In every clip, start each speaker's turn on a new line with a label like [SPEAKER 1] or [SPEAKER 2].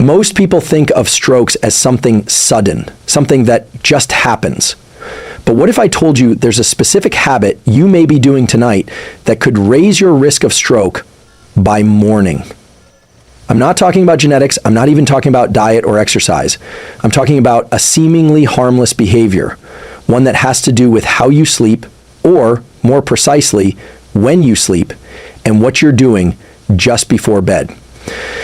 [SPEAKER 1] Most people think of strokes as something sudden, something that just happens. But what if I told you there's a specific habit you may be doing tonight that could raise your risk of stroke by morning? I'm not talking about genetics. I'm not even talking about diet or exercise. I'm talking about a seemingly harmless behavior, one that has to do with how you sleep, or more precisely, when you sleep, and what you're doing just before bed.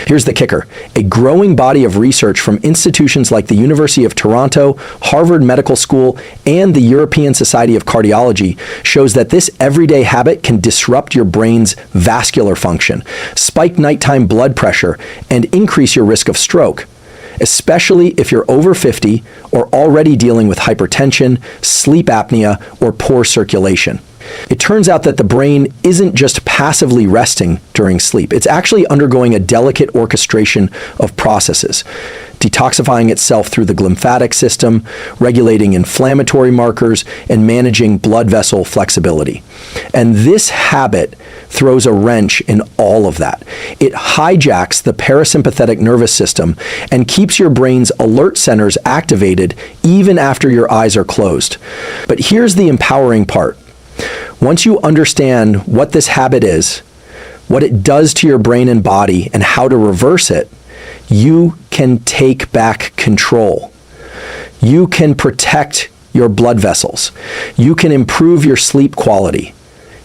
[SPEAKER 1] Here's the kicker. A growing body of research from institutions like the University of Toronto, Harvard Medical School, and the European Society of Cardiology shows that this everyday habit can disrupt your brain's vascular function, spike nighttime blood pressure, and increase your risk of stroke, especially if you're over 50 or already dealing with hypertension, sleep apnea, or poor circulation. It turns out that the brain isn't just passively resting during sleep. It's actually undergoing a delicate orchestration of processes, detoxifying itself through the lymphatic system, regulating inflammatory markers, and managing blood vessel flexibility. And this habit throws a wrench in all of that. It hijacks the parasympathetic nervous system and keeps your brain's alert centers activated even after your eyes are closed. But here's the empowering part. Once you understand what this habit is, what it does to your brain and body, and how to reverse it, you can take back control. You can protect your blood vessels. You can improve your sleep quality.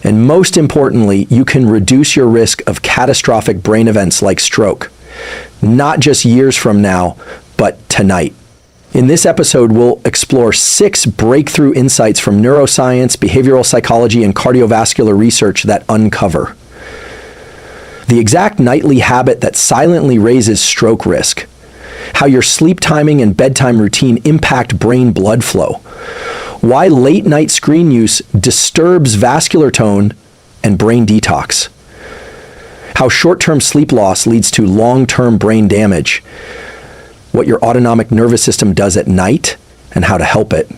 [SPEAKER 1] And most importantly, you can reduce your risk of catastrophic brain events like stroke, not just years from now, but tonight. In this episode, we'll explore 6 breakthrough insights from neuroscience, behavioral psychology, and cardiovascular research that uncover the exact nightly habit that silently raises stroke risk, how your sleep timing and bedtime routine impact brain blood flow, why late night screen use disturbs vascular tone and brain detox, how short-term sleep loss leads to long-term brain damage, what your autonomic nervous system does at night and how to help it,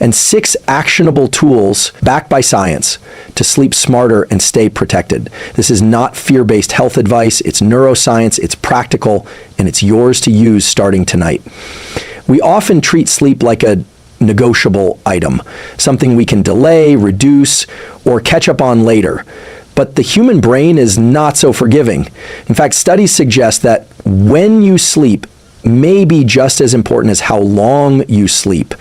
[SPEAKER 1] and 6 actionable tools backed by science to sleep smarter and stay protected. This is not fear-based health advice. It's neuroscience, it's practical, and it's yours to use starting tonight. We often treat sleep like a negotiable item, something we can delay, reduce, or catch up on later. But the human brain is not so forgiving. In fact, studies suggest that when you sleep may be just as important as how long you sleep,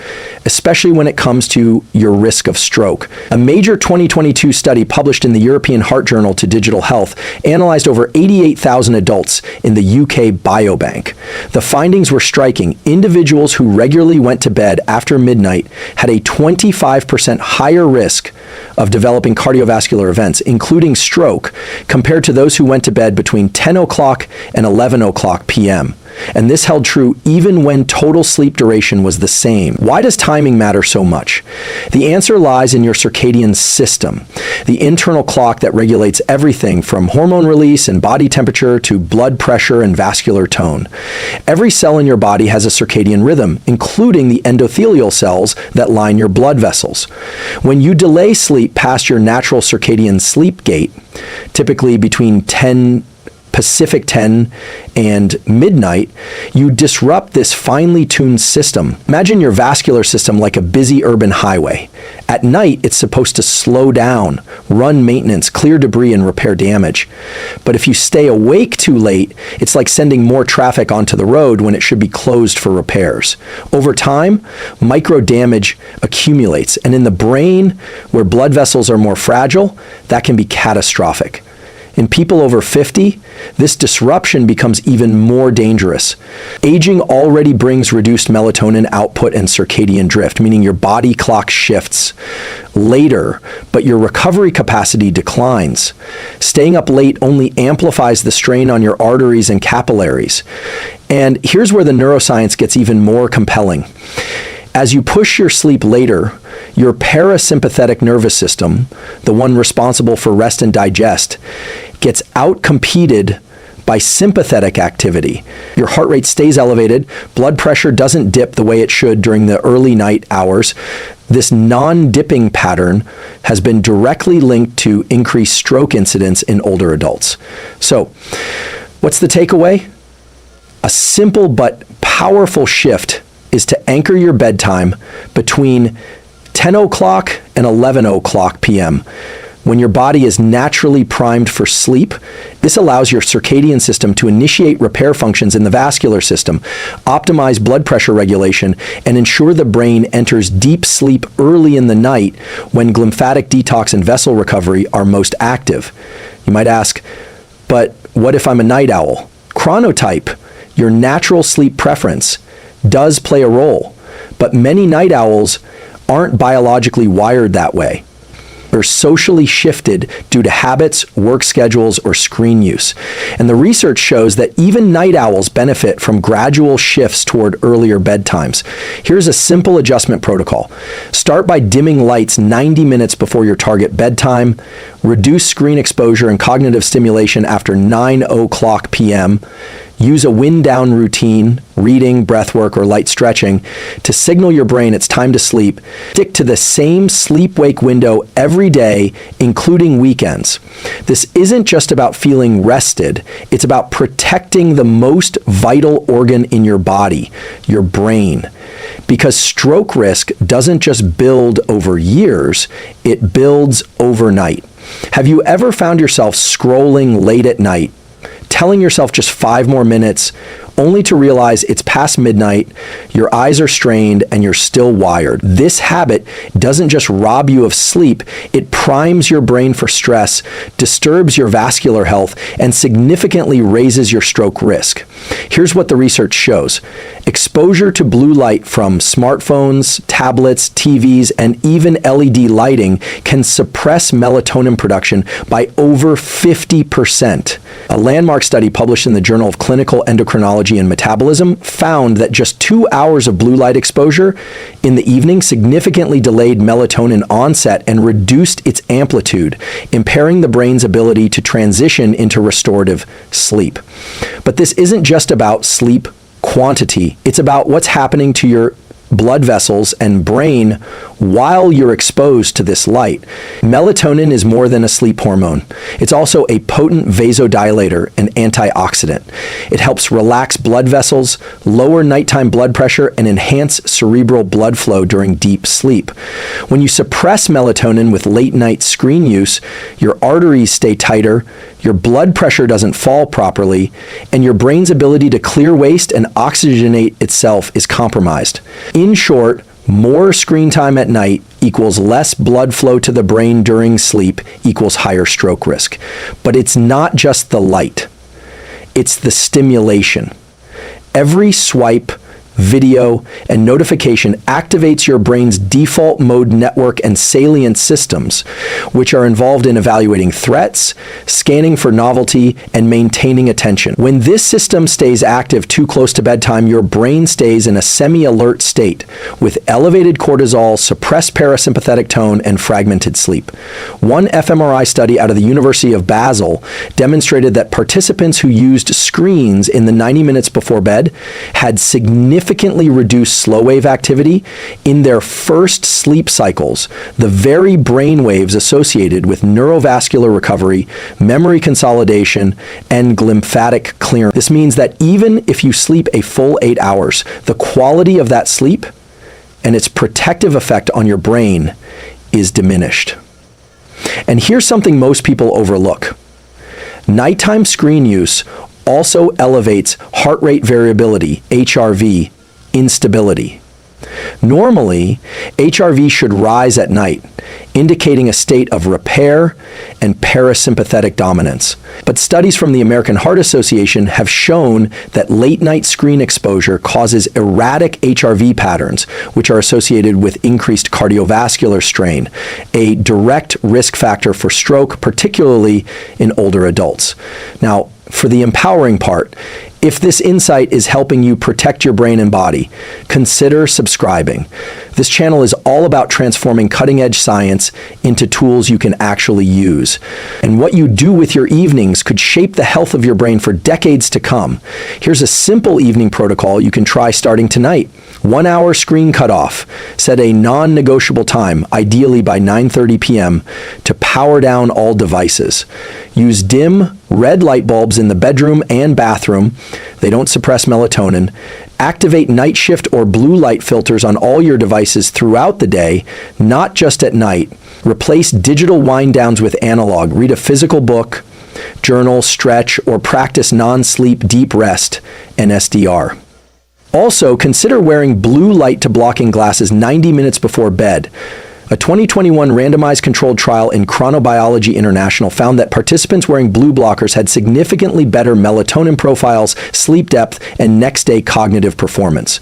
[SPEAKER 1] especially when it comes to your risk of stroke. A major 2022 study published in the European Heart Journal to Digital Health analyzed over 88,000 adults in the UK Biobank. The findings were striking. Individuals who regularly went to bed after midnight had a 25% higher risk of developing cardiovascular events, including stroke, compared to those who went to bed between 10 o'clock and 11 o'clock p.m. And this held true even when total sleep duration was the same. Why does timing matter so much? The answer lies in your circadian system, the internal clock that regulates everything from hormone release and body temperature to blood pressure and vascular tone. Every cell in your body has a circadian rhythm, including the endothelial cells that line your blood vessels. When you delay sleep past your natural circadian sleep gate, typically between Pacific 10 and midnight, you disrupt this finely tuned system. Imagine your vascular system like a busy urban highway. At night, it's supposed to slow down, run maintenance, clear debris, and repair damage. But if you stay awake too late, it's like sending more traffic onto the road when it should be closed for repairs. Over time, micro damage accumulates, and in the brain, where blood vessels are more fragile, that can be catastrophic. In people over 50, this disruption becomes even more dangerous. Aging already brings reduced melatonin output and circadian drift, meaning your body clock shifts later, but your recovery capacity declines. Staying up late only amplifies the strain on your arteries and capillaries. And here's where the neuroscience gets even more compelling. As you push your sleep later, your parasympathetic nervous system, the one responsible for rest and digest, gets outcompeted by sympathetic activity. Your heart rate stays elevated, blood pressure doesn't dip the way it should during the early night hours. This non-dipping pattern has been directly linked to increased stroke incidence in older adults. So, what's the takeaway? A simple but powerful shift is to anchor your bedtime between 10 o'clock and 11 o'clock p.m. when your body is naturally primed for sleep. This allows your circadian system to initiate repair functions in the vascular system, optimize blood pressure regulation, and ensure the brain enters deep sleep early in the night when glymphatic detox and vessel recovery are most active. You might ask, but what if I'm a night owl? Chronotype, your natural sleep preference, does play a role, but many night owls aren't biologically wired that way. Or socially shifted due to habits, work schedules, or screen use. And the research shows that even night owls benefit from gradual shifts toward earlier bedtimes. Here's a simple adjustment protocol. Start by dimming lights 90 minutes before your target bedtime. Reduce screen exposure and cognitive stimulation after 9 o'clock p.m. Use a wind down routine, reading, breathwork, or light stretching to signal your brain it's time to sleep. Stick to the same sleep-wake window every day, including weekends. This isn't just about feeling rested, it's about protecting the most vital organ in your body, your brain. Because stroke risk doesn't just build over years, it builds overnight. Have you ever found yourself scrolling late at night, telling yourself just 5 more minutes, only to realize it's past midnight, your eyes are strained, and you're still wired? This habit doesn't just rob you of sleep, it primes your brain for stress, disturbs your vascular health, and significantly raises your stroke risk. Here's what the research shows. Exposure to blue light from smartphones, tablets, TVs, and even LED lighting can suppress melatonin production by over 50%. A landmark study published in the Journal of Clinical Endocrinology and Metabolism found that just 2 hours of blue light exposure in the evening significantly delayed melatonin onset and reduced its amplitude, impairing the brain's ability to transition into restorative sleep. But this isn't just about sleep quantity, it's about what's happening to your blood vessels and brain while you're exposed to this light. Melatonin is more than a sleep hormone. It's also a potent vasodilator and antioxidant. It helps relax blood vessels, lower nighttime blood pressure, and enhance cerebral blood flow during deep sleep. When you suppress melatonin with late-night screen use, your arteries stay tighter, your blood pressure doesn't fall properly, and your brain's ability to clear waste and oxygenate itself is compromised. In short, more screen time at night equals less blood flow to the brain during sleep equals higher stroke risk. But it's not just the light, it's the stimulation. Every swipe, video, and notification activates your brain's default mode network and salient systems, which are involved in evaluating threats, scanning for novelty, and maintaining attention. When this system stays active too close to bedtime, your brain stays in a semi-alert state with elevated cortisol, suppressed parasympathetic tone, and fragmented sleep. One fMRI study out of the University of Basel demonstrated that participants who used screens in the 90 minutes before bed had significantly reduced slow wave activity in their first sleep cycles, the very brain waves associated with neurovascular recovery, memory consolidation, and glymphatic clearance. This means that even if you sleep a full 8 hours, the quality of that sleep and its protective effect on your brain is diminished. And here's something most people overlook. Nighttime screen use also elevates heart rate variability, HRV, instability. Normally, HRV should rise at night, indicating a state of repair and parasympathetic dominance. But studies from the American Heart Association have shown that late-night screen exposure causes erratic HRV patterns, which are associated with increased cardiovascular strain, a direct risk factor for stroke, particularly in older adults. Now, for the empowering part, if this insight is helping you protect your brain and body, consider subscribing. This channel is all about transforming cutting-edge science into tools you can actually use. And what you do with your evenings could shape the health of your brain for decades to come. Here's a simple evening protocol you can try starting tonight. 1 hour screen cutoff. Set a non-negotiable time, ideally by 9:30 p.m., to power down all devices. Use dim, red light bulbs in the bedroom and bathroom. They don't suppress melatonin. Activate night shift or blue light filters on all your devices throughout the day, not just at night. Replace digital wind downs with analog. Read a physical book, journal, stretch, or practice non-sleep deep rest, NSDR. Also, consider wearing blue light to blocking glasses 90 minutes before bed. A 2021 randomized controlled trial in Chronobiology International found that participants wearing blue blockers had significantly better melatonin profiles, sleep depth, and next-day cognitive performance,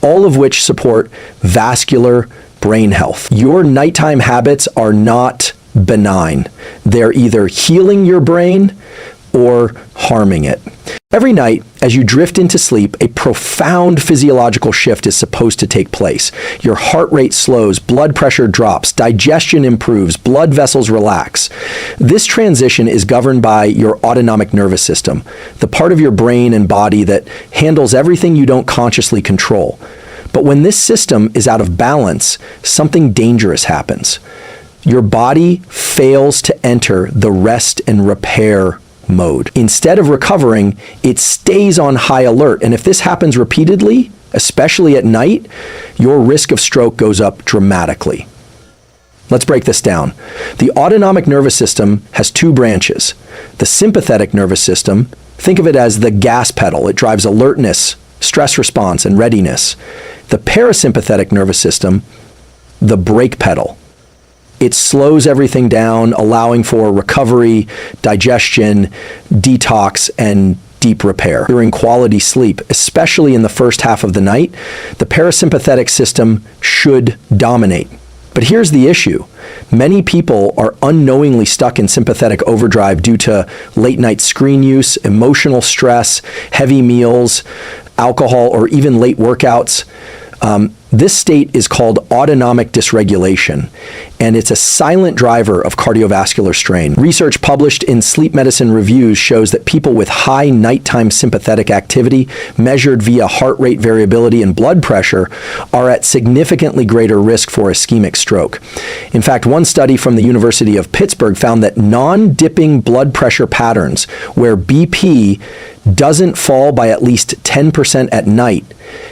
[SPEAKER 1] all of which support vascular brain health. Your nighttime habits are not benign. They're either healing your brain or harming it. Every night, as you drift into sleep, a profound physiological shift is supposed to take place. Your heart rate slows, blood pressure drops, digestion improves, blood vessels relax. This transition is governed by your autonomic nervous system, the part of your brain and body that handles everything you don't consciously control. But when this system is out of balance, something dangerous happens. Your body fails to enter the rest and repair mode. Instead of recovering, it stays on high alert. And if this happens repeatedly, especially at night, your risk of stroke goes up dramatically. Let's break this down. The autonomic nervous system has two branches. The sympathetic nervous system, think of it as the gas pedal. It drives alertness, stress response, and readiness. The parasympathetic nervous system, the brake pedal. It slows everything down, allowing for recovery, digestion, detox, and deep repair. During quality sleep, especially in the first half of the night, the parasympathetic system should dominate. But here's the issue. Many people are unknowingly stuck in sympathetic overdrive due to late night screen use, emotional stress, heavy meals, alcohol, or even late workouts. This state is called autonomic dysregulation, and it's a silent driver of cardiovascular strain. Research published in Sleep Medicine Reviews shows that people with high nighttime sympathetic activity, measured via heart rate variability and blood pressure, are at significantly greater risk for ischemic stroke. In fact, one study from the University of Pittsburgh found that non-dipping blood pressure patterns, where BP doesn't fall by at least 10% at night,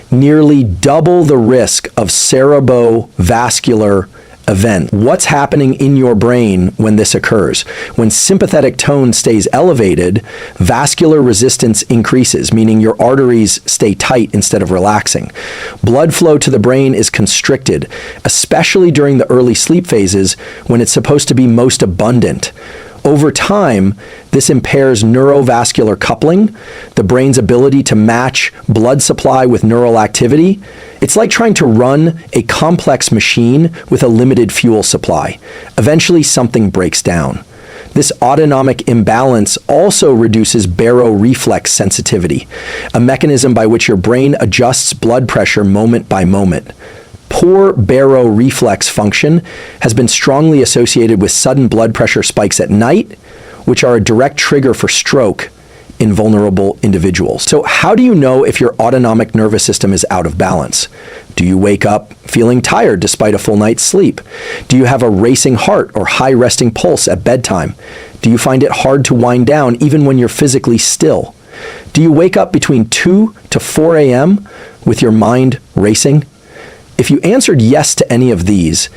[SPEAKER 1] nearly double the risk of cerebrovascular event. What's happening in your brain when this occurs? When sympathetic tone stays elevated, vascular resistance increases, meaning your arteries stay tight instead of relaxing. Blood flow to the brain is constricted, especially during the early sleep phases when it's supposed to be most abundant. Over time, this impairs neurovascular coupling, the brain's ability to match blood supply with neural activity. It's like trying to run a complex machine with a limited fuel supply. Eventually, something breaks down. This autonomic imbalance also reduces baroreflex sensitivity, a mechanism by which your brain adjusts blood pressure moment by moment. Poor baroreflex function has been strongly associated with sudden blood pressure spikes at night, which are a direct trigger for stroke in vulnerable individuals. So how do you know if your autonomic nervous system is out of balance? Do you wake up feeling tired despite a full night's sleep? Do you have a racing heart or high resting pulse at bedtime? Do you find it hard to wind down even when you're physically still? Do you wake up between 2 to 4 a.m. with your mind racing? If you answered yes to any of these,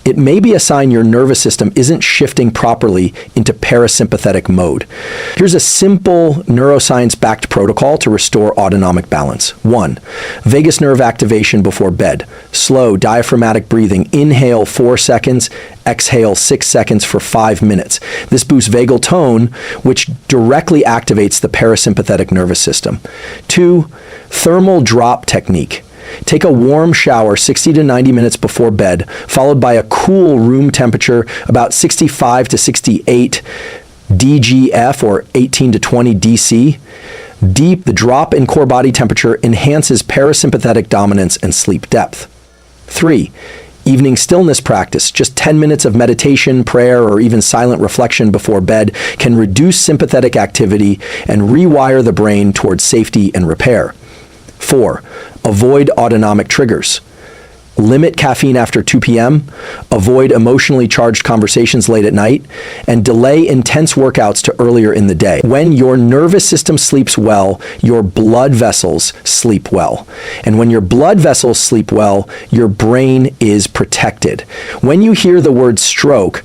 [SPEAKER 1] it may be a sign your nervous system isn't shifting properly into parasympathetic mode. Here's a simple neuroscience-backed protocol to restore autonomic balance. 1. Vagus nerve activation before bed. Slow diaphragmatic breathing. Inhale 4 seconds, exhale 6 seconds for 5 minutes. This boosts vagal tone, which directly activates the parasympathetic nervous system. 2. Thermal drop technique. Take a warm shower 60 to 90 minutes before bed, followed by a cool room temperature, about 65 to 68 DGF or 18 to 20 DC. The drop in core body temperature enhances parasympathetic dominance and sleep depth. 3. Evening stillness practice. Just 10 minutes of meditation, prayer, or even silent reflection before bed can reduce sympathetic activity and rewire the brain towards safety and repair. 4. Avoid autonomic triggers. limit caffeine after 2 p.m., avoid emotionally charged conversations late at night, and delay intense workouts to earlier in the day. When your nervous system sleeps well, your blood vessels sleep well. And when your blood vessels sleep well, your brain is protected. When you hear the word stroke,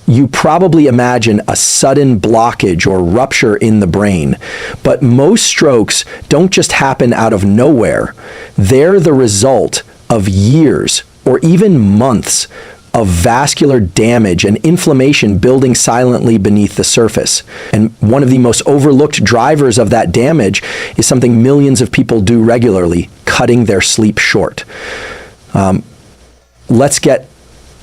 [SPEAKER 1] you probably imagine a sudden blockage or rupture in the brain. But most strokes don't just happen out of nowhere. They're the result of years or even months of vascular damage and inflammation building silently beneath the surface. And one of the most overlooked drivers of that damage is something millions of people do regularly: cutting their sleep short. Let's get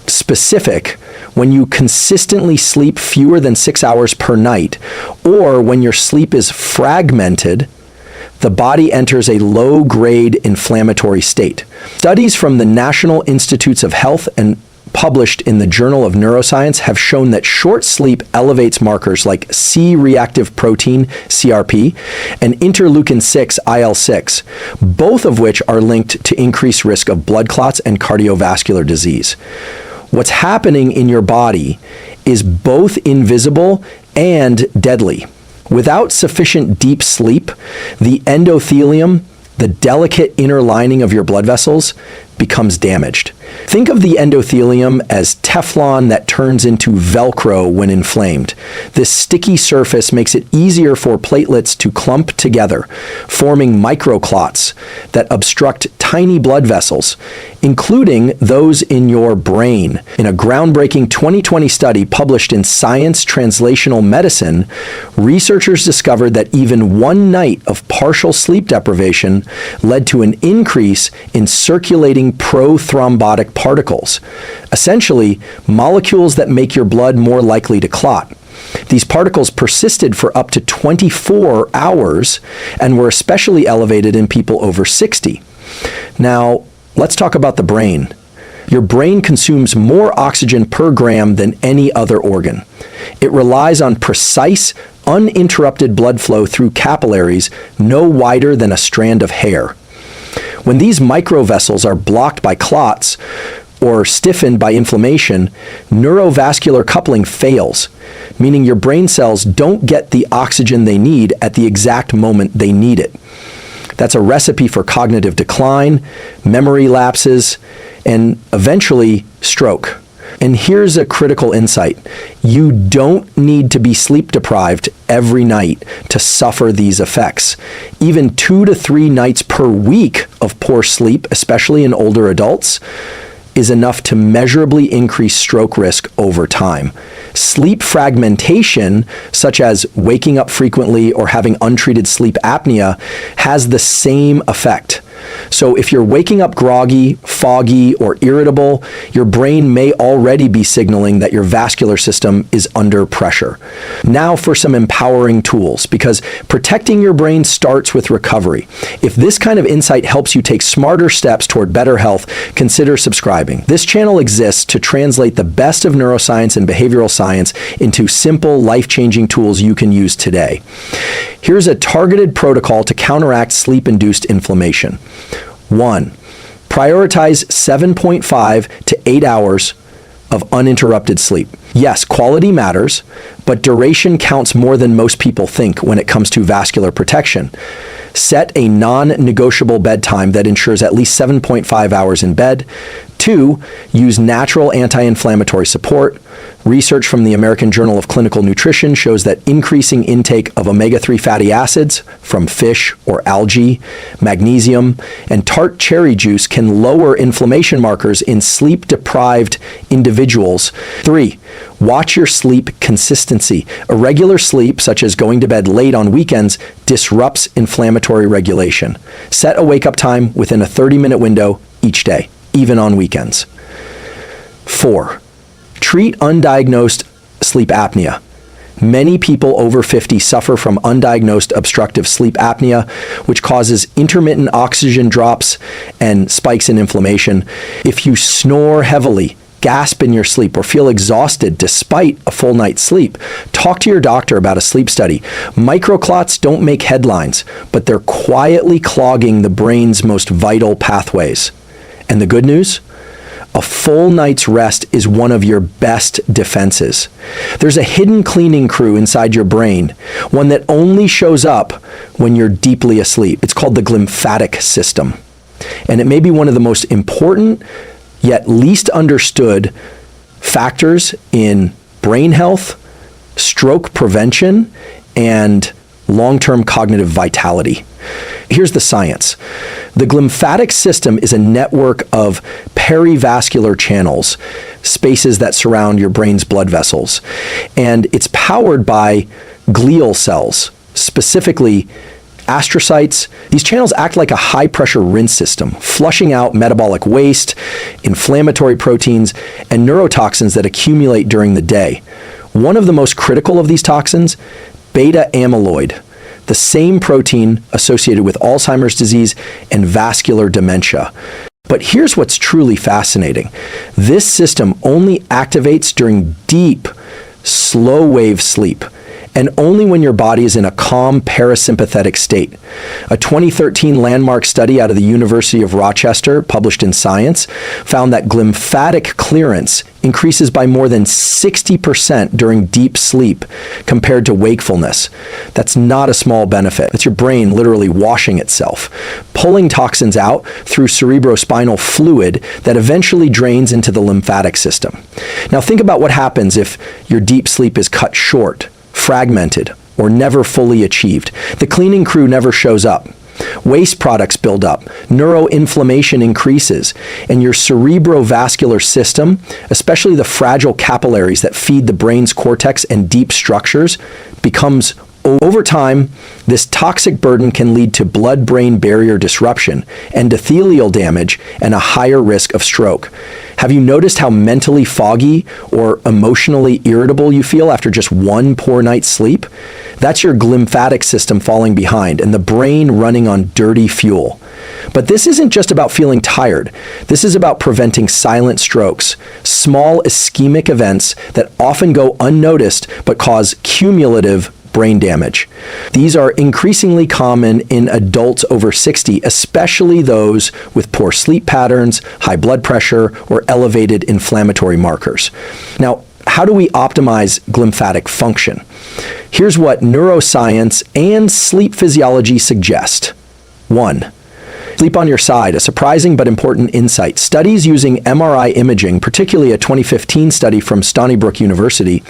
[SPEAKER 1] specific. When you consistently sleep fewer than 6 hours per night, or when your sleep is fragmented, the body enters a low-grade inflammatory state. Studies from the National Institutes of Health and published in the Journal of Neuroscience have shown that short sleep elevates markers like C-reactive protein, CRP, and interleukin-6, IL-6, both of which are linked to increased risk of blood clots and cardiovascular disease. What's happening in your body is both invisible and deadly. Without sufficient deep sleep, the endothelium, the delicate inner lining of your blood vessels, becomes damaged. Think of the endothelium as Teflon that turns into Velcro when inflamed. This sticky surface makes it easier for platelets to clump together, forming microclots that obstruct tiny blood vessels, including those in your brain. In a groundbreaking 2020 study published in Science Translational Medicine, researchers discovered that even one night of partial sleep deprivation led to an increase in circulating prothrombotic particles, essentially molecules that make your blood more likely to clot. These particles persisted for up to 24 hours and were especially elevated in people over 60. Now, let's talk about the brain. Your brain consumes more oxygen per gram than any other organ. It relies on precise, uninterrupted blood flow through capillaries no wider than a strand of hair. When these microvessels are blocked by clots or stiffened by inflammation, neurovascular coupling fails, meaning your brain cells don't get the oxygen they need at the exact moment they need it. That's a recipe for cognitive decline, memory lapses, and eventually stroke. And here's a critical insight. You don't need to be sleep deprived every night to suffer these effects. Even 2 to 3 nights per week of poor sleep, especially in older adults, is enough to measurably increase stroke risk over time. Sleep fragmentation, such as waking up frequently or having untreated sleep apnea, has the same effect. So if you're waking up groggy, foggy, or irritable, your brain may already be signaling that your vascular system is under pressure. Now for some empowering tools, because protecting your brain starts with recovery. If this kind of insight helps you take smarter steps toward better health, consider subscribing. This channel exists to translate the best of neuroscience and behavioral science into simple, life-changing tools you can use today. Here's a targeted protocol to counteract sleep-induced inflammation. 1. Prioritize 7.5 to 8 hours of uninterrupted sleep. Yes, quality matters, but duration counts more than most people think when it comes to vascular protection. Set a non-negotiable bedtime that ensures at least 7.5 hours in bed. 2. Use natural anti-inflammatory support. Research from the American Journal of Clinical Nutrition shows that increasing intake of omega-3 fatty acids from fish or algae, magnesium, and tart cherry juice can lower inflammation markers in sleep-deprived individuals. 3. Watch your sleep consistency. Irregular sleep, such as going to bed late on weekends, disrupts inflammatory regulation. Set a wake-up time within a 30-minute window each day, even on weekends. 4. Treat undiagnosed sleep apnea. Many people over 50 suffer from undiagnosed obstructive sleep apnea, which causes intermittent oxygen drops and spikes in inflammation. If you snore heavily, gasp in your sleep, or feel exhausted despite a full night's sleep, talk to your doctor about a sleep study. Microclots don't make headlines, but they're quietly clogging the brain's most vital pathways. And the good news? A full night's rest is one of your best defenses. There's a hidden cleaning crew inside your brain, one that only shows up when you're deeply asleep. It's called the glymphatic system. And it may be one of the most important yet least understood factors in brain health, stroke prevention, and long-term cognitive vitality. Here's the science. The glymphatic system is a network of perivascular channels, spaces that surround your brain's blood vessels. And it's powered by glial cells, specifically astrocytes. These channels act like a high-pressure rinse system, flushing out metabolic waste, inflammatory proteins, and neurotoxins that accumulate during the day. One of the most critical of these toxins, beta amyloid, the same protein associated with Alzheimer's disease and vascular dementia. But here's what's truly fascinating. This system only activates during deep, slow-wave sleep, and only when your body is in a calm parasympathetic state. A 2013 landmark study out of the University of Rochester, published in Science, found that glymphatic clearance increases by more than 60% during deep sleep compared to wakefulness. That's not a small benefit. It's your brain literally washing itself, pulling toxins out through cerebrospinal fluid that eventually drains into the lymphatic system. Now think about what happens if your deep sleep is cut short, fragmented, or never fully achieved. The cleaning crew never shows up. Waste products build up, neuroinflammation increases, and your cerebrovascular system, especially the fragile capillaries that feed the brain's cortex and deep structures, becomes over time. This toxic burden can lead to blood-brain barrier disruption, endothelial damage, and a higher risk of stroke. Have you noticed how mentally foggy or emotionally irritable you feel after just one poor night's sleep? That's your glymphatic system falling behind and the brain running on dirty fuel. But this isn't just about feeling tired. This is about preventing silent strokes, small ischemic events that often go unnoticed but cause cumulative brain damage. These are increasingly common in adults over 60, especially those with poor sleep patterns, high blood pressure, or elevated inflammatory markers. Now, how do we optimize glymphatic function? Here's what neuroscience and sleep physiology suggest. 1. Sleep on your side, a surprising but important insight. Studies using MRI imaging, particularly a 2015 study from Stony Brook University,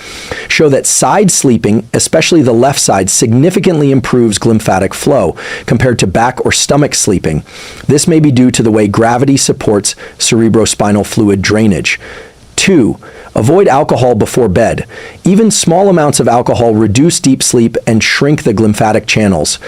[SPEAKER 1] show that side sleeping, especially the left side, significantly improves glymphatic flow compared to back or stomach sleeping. This may be due to the way gravity supports cerebrospinal fluid drainage. 2. Avoid alcohol before bed. Even small amounts of alcohol reduce deep sleep and shrink the glymphatic channels.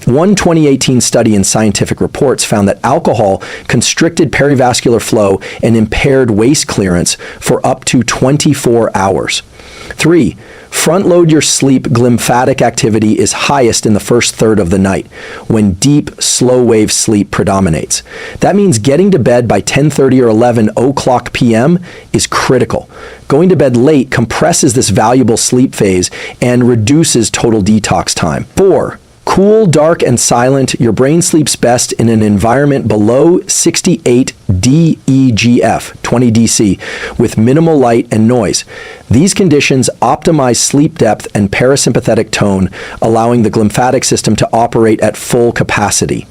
[SPEAKER 1] One 2018 study in Scientific Reports found that alcohol constricted perivascular flow and impaired waste clearance for up to 24 hours. 3. Front-load your sleep. Glymphatic activity is highest in the first third of the night, when deep, slow-wave sleep predominates. That means getting to bed by 10:30 or 11 o'clock p.m. is critical. Going to bed late compresses this valuable sleep phase and reduces total detox time. 4. Cool, dark, and silent. Your brain sleeps best in an environment below 68 DEGF, 20 DC, with minimal light and noise. These conditions optimize sleep depth and parasympathetic tone, allowing the glymphatic system to operate at full capacity.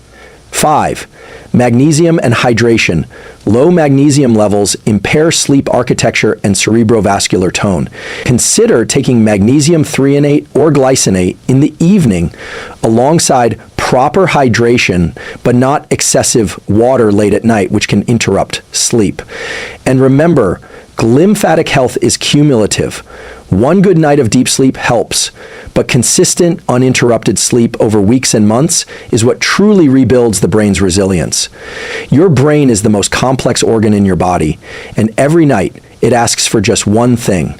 [SPEAKER 1] 5. Magnesium and hydration. Low magnesium levels impair sleep architecture and cerebrovascular tone. Consider taking magnesium threonate or glycinate in the evening alongside proper hydration, but not excessive water late at night, which can interrupt sleep. And remember, glymphatic health is cumulative. One good night of deep sleep helps, but consistent, uninterrupted sleep over weeks and months is what truly rebuilds the brain's resilience. Your brain is the most complex organ in your body, and every night it asks for just one thing: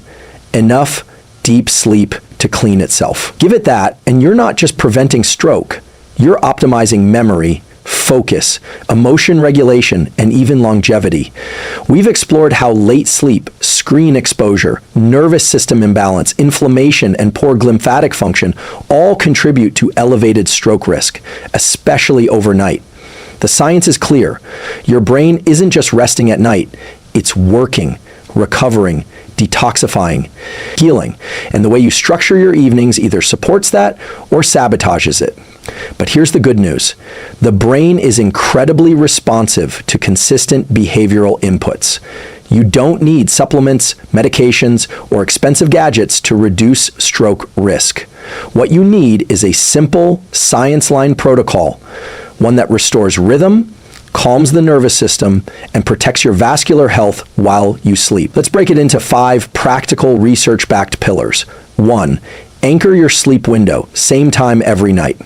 [SPEAKER 1] enough deep sleep to clean itself. Give it that, and you're not just preventing stroke, you're optimizing memory, focus, emotion regulation, and even longevity. We've explored how late sleep, screen exposure, nervous system imbalance, inflammation, and poor glymphatic function all contribute to elevated stroke risk, especially overnight. The science is clear. Your brain isn't just resting at night, It's working, recovering, detoxifying, healing. And the way you structure your evenings either supports that or sabotages it. But here's the good news. The brain is incredibly responsive to consistent behavioral inputs. You don't need supplements, medications, or expensive gadgets to reduce stroke risk. What you need is a simple, science-line protocol, one that restores rhythm, calms the nervous system, and protects your vascular health while you sleep. Let's break it into 5 practical research-backed pillars. 1. Anchor your sleep window, same time every night.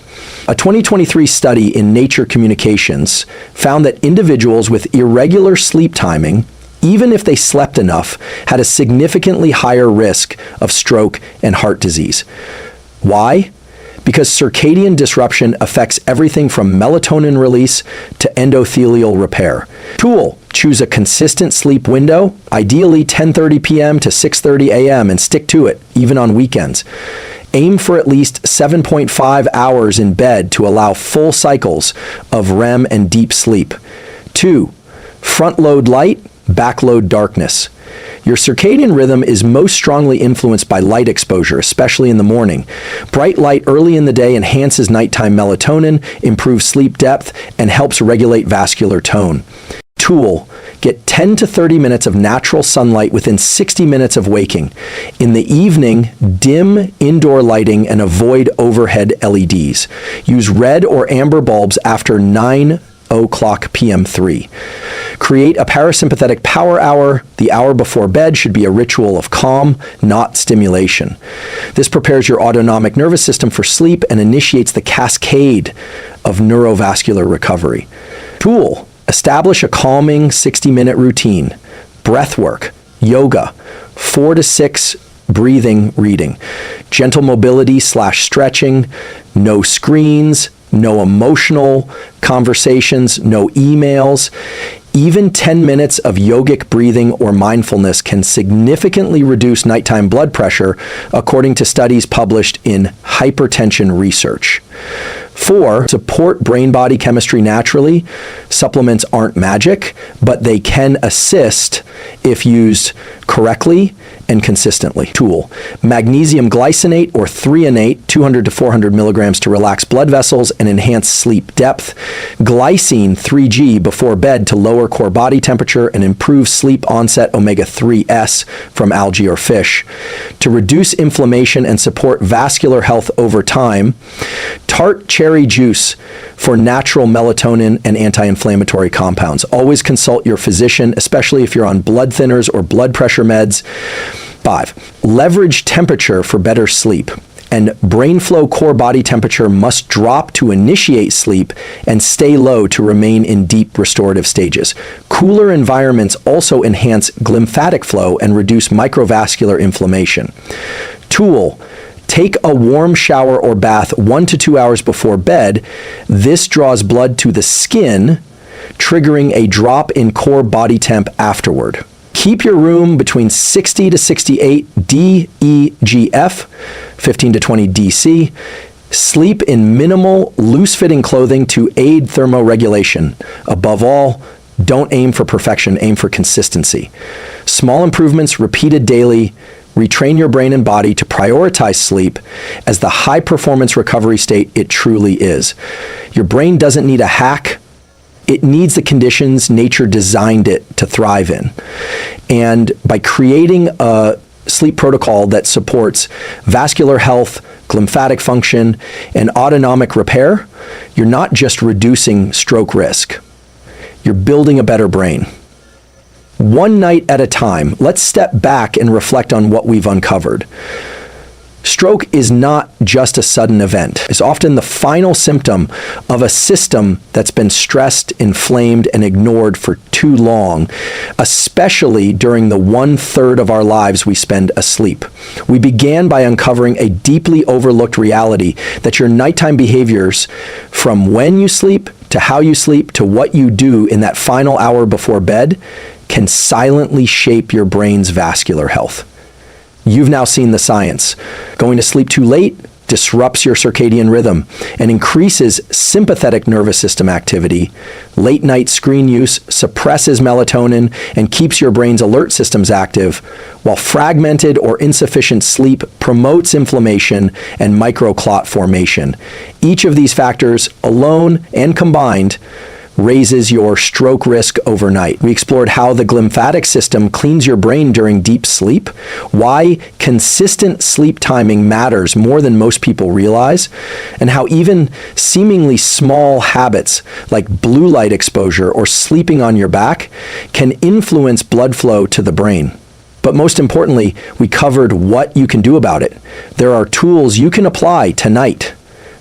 [SPEAKER 1] A 2023 study in Nature Communications found that individuals with irregular sleep timing, even if they slept enough, had a significantly higher risk of stroke and heart disease. Why? Because circadian disruption affects everything from melatonin release to endothelial repair. Tool: choose a consistent sleep window, ideally 10:30 p.m. to 6:30 a.m., and stick to it, even on weekends. Aim for at least 7.5 hours in bed to allow full cycles of REM and deep sleep. 2. Front-load light, back-load darkness. Your circadian rhythm is most strongly influenced by light exposure, especially in the morning. Bright light early in the day enhances nighttime melatonin, improves sleep depth, and helps regulate vascular tone. Tool: get 10 to 30 minutes of natural sunlight within 60 minutes of waking. In the evening, dim indoor lighting and avoid overhead LEDs. Use red or amber bulbs after 9:00 p.m. 3. Create a parasympathetic power hour. The hour before bed should be a ritual of calm, not stimulation. This prepares your autonomic nervous system for sleep and initiates the cascade of neurovascular recovery. Tool: establish a calming 60-minute routine. Breath work, yoga, 4 to 6 breathing reading, gentle mobility/stretching, no screens, no emotional conversations, no emails. Even 10 minutes of yogic breathing or mindfulness can significantly reduce nighttime blood pressure, according to studies published in Hypertension Research. 4. Support brain-body chemistry naturally. Supplements aren't magic, but they can assist if used correctly and consistently. Tool: magnesium glycinate or threonate, 200 to 400 milligrams to relax blood vessels and enhance sleep depth. Glycine 3G before bed to lower core body temperature and improve sleep onset omega-3s from algae or fish. To reduce inflammation and support vascular health over time, tart cherry juice for natural melatonin and anti-inflammatory compounds. Always consult your physician, especially if you're on blood thinners or blood pressure meds. 5. Leverage temperature for better sleep. And brain flow core body temperature must drop to initiate sleep and stay low to remain in deep restorative stages. Cooler environments also enhance glymphatic flow and reduce microvascular inflammation. Tool: take a warm shower or bath 1 to 2 hours before bed. This draws blood to the skin, triggering a drop in core body temp afterward. Keep your room between 60 to 68 DEGF, 15 to 20 DC. Sleep in minimal, loose-fitting clothing to aid thermoregulation. Above all, don't aim for perfection, aim for consistency. Small improvements repeated daily retrain your brain and body to prioritize sleep as the high-performance recovery state it truly is. Your brain doesn't need a hack. It needs the conditions nature designed it to thrive in. And by creating a sleep protocol that supports vascular health, glymphatic function, and autonomic repair, you're not just reducing stroke risk. You're building a better brain. One night at a time, let's step back and reflect on what we've uncovered. Stroke is not just a sudden event. It's often the final symptom of a system that's been stressed, inflamed, and ignored for too long, especially during the 1/3 of our lives we spend asleep. We began by uncovering a deeply overlooked reality that your nighttime behaviors, from when you sleep to how you sleep to what you do in that final hour before bed, can silently shape your brain's vascular health. You've now seen the science. Going to sleep too late, disrupts your circadian rhythm, and increases sympathetic nervous system activity. Late night screen use suppresses melatonin and keeps your brain's alert systems active, while fragmented or insufficient sleep promotes inflammation and microclot formation. Each of these factors, alone and combined, raises your stroke risk overnight. We explored how the glymphatic system cleans your brain during deep sleep, why consistent sleep timing matters more than most people realize, and how even seemingly small habits like blue light exposure or sleeping on your back can influence blood flow to the brain. But most importantly, we covered what you can do about it. There are tools you can apply tonight,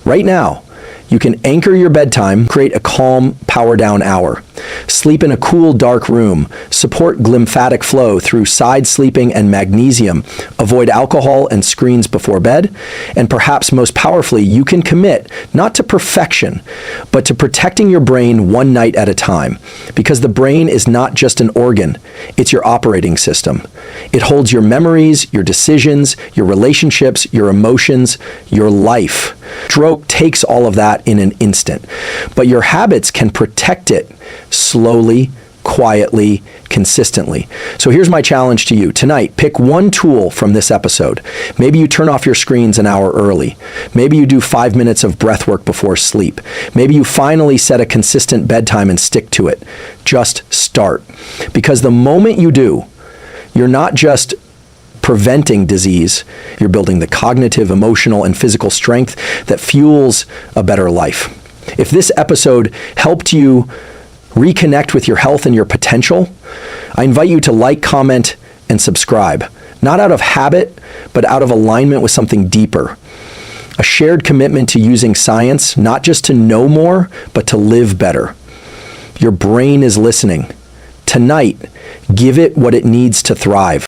[SPEAKER 1] right now. You can anchor your bedtime, create a calm, power-down hour. Sleep in a cool, dark room. Support glymphatic flow through side sleeping and magnesium. Avoid alcohol and screens before bed. And perhaps most powerfully, you can commit not to perfection, but to protecting your brain one night at a time. Because the brain is not just an organ, it's your operating system. It holds your memories, your decisions, your relationships, your emotions, your life. Stroke takes all of that in an instant, but your habits can protect it slowly, quietly, consistently. So here's my challenge to you. Tonight, pick one tool from this episode. Maybe you turn off your screens an hour early. Maybe you do 5 minutes of breath work before sleep. Maybe you finally set a consistent bedtime and stick to it. Just start. Because the moment you do, you're not just preventing disease, you're building the cognitive, emotional, and physical strength that fuels a better life. If this episode helped you reconnect with your health and your potential, I invite you to like, comment, and subscribe. Not out of habit, but out of alignment with something deeper. A shared commitment to using science, not just to know more, but to live better. Your brain is listening. Tonight, give it what it needs to thrive.